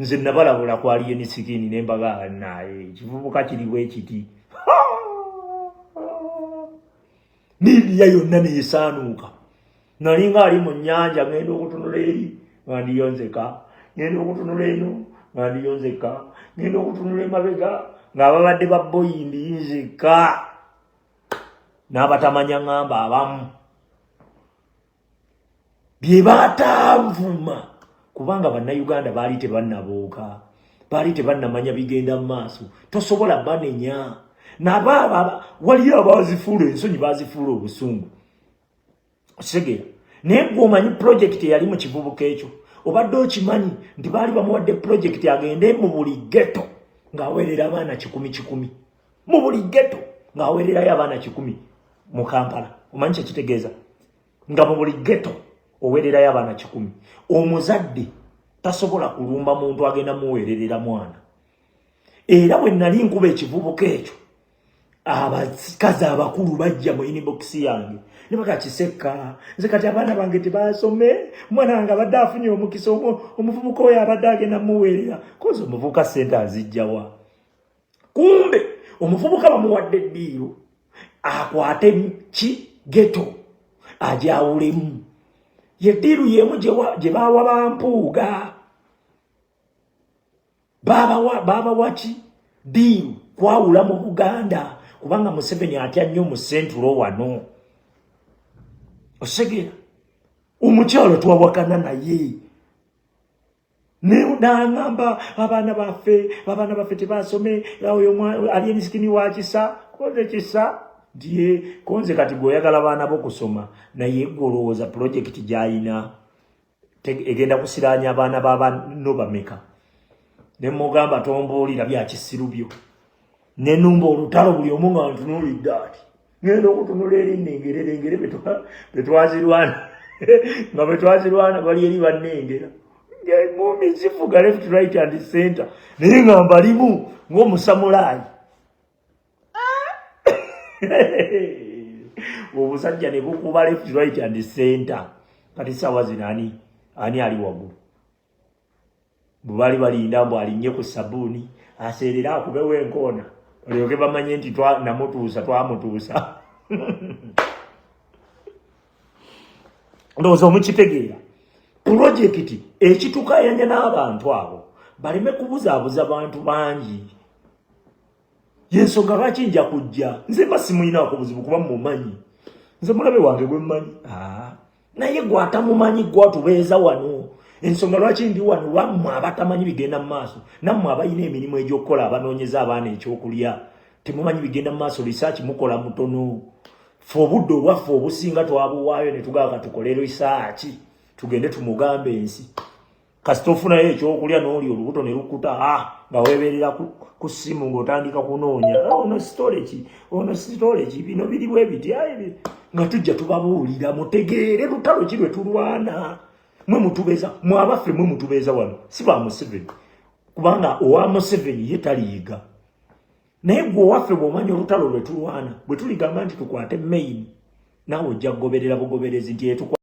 nze Nabalabula kwaliyo ni sikini nembaga naye kivubuka kiriwe kiti nini yonna nesanuka nalinga ali mu nyanja ngendo okutunula eri ngandiyonzeka ngendo okutunula eno ngandiyonzeka ngendo okutunula emabega ng'ababadde babboyindi nzeka n'abatamanya ngamba abamu bye batanvuma kubanga bannayuganda baali tebannabuuka baali tebannamanya bigenda mu maaso tosobola banenya nababa waliyo abazifuula ensonyi bazifuula obusungu segera naye gwomanyi projekiti yali mu kivubuka ekyo obadde okimanyi nti baali bamuwadde projekiti agende mu buli ghetto ng'aweerera abaana 100 mu buli ghetto ng'aweererayo abaana 100 mu Kampala omanyi kyekitegeeza nga mu buli ghetto oweererayo abaana 100 omuzadde tasobola kulumba muntu agenda muweererera mwana era bwe nali nkuba ekivubuka ekyo abakazi abakulu bajja mu inbox yange ne baka Kiseka nze kati abaana bange tebasome mwana wange abadde afunye omukisa omuvubuka oyo abadde agenda muweerera kozi omuvubuka sente azijjawa kumbe omuvubuka bamuwadde eddiiro akwate ki geto ajawulemu yeddiiru yemu gye bawa bampuuga baba waki diiru kwawula mu Buganda kubanga Museveni atya nnyo mu sentulo wano osegera omukyalo twawakana naye n'angamba abaana baffe tebasome ali emisikini wa kisa koze kisa ndiye konze kati goyagala baana bo kusoma naye golowooza projekiti gy'ayina egenda kusiranya abaana b'abano bameka ne mugamba tombuulira bya kisiru byo ne numba olutalo buli omu nga ntunuulidde ati ngenda okutunula eri nnengererengere betwazirwana nga betwazirwana bali eri bannengera ng'engumi zifuga left right and center naye nga mbalimu ng'omusamulaayi obusajja ne bukuba left right and center kati sawa zino ani ali waggulu bwe balinda mbu alinnye ku sabbuuni aseerera akubewo enkoona olyoke bamanye nti twamutuusa ndowooza omukitegeera pulojekiti ekitukayanya n'abantu abo baleme kubuzaabuza bantu bangi yensonga lwaki nja kujja nze basimuyinaako buzibu kuba mumanyi nze mulabe wange gwe mmanyi naye gwatamumanyi gwatubeeza wano ensonga lwaki ndi wano lwammwe abatamanyi bigenda mu maaso nammwe abalina emirimu egy'okukola abanoonyeza abaana ekyokulya temumanyi bigenda mu maaso lisaaki mukola mutono fe obudde olwaffe obusinga twabuwaayo ne tugaba tukole lisaaki tugende tumugambe ensi kasita ofunayo ekyokulya n'oli olubuto ne lukuta nga weeberera ku ssimu ng'otandika kunoonya ono storage bino biriwo ebiti nga tujja tubabuulira mutegeere lutalo ki lwe tulwana mwe mutubeza mwabaffe mwe mutubeza wano si ba Museveni kubanga owa Museveni ye taliyiga naye gwe owaffe bw'omanya olutalo lwe tulwana bwe tuligamba nti tukwate main naawe ojja kugoberera bugoberezi nti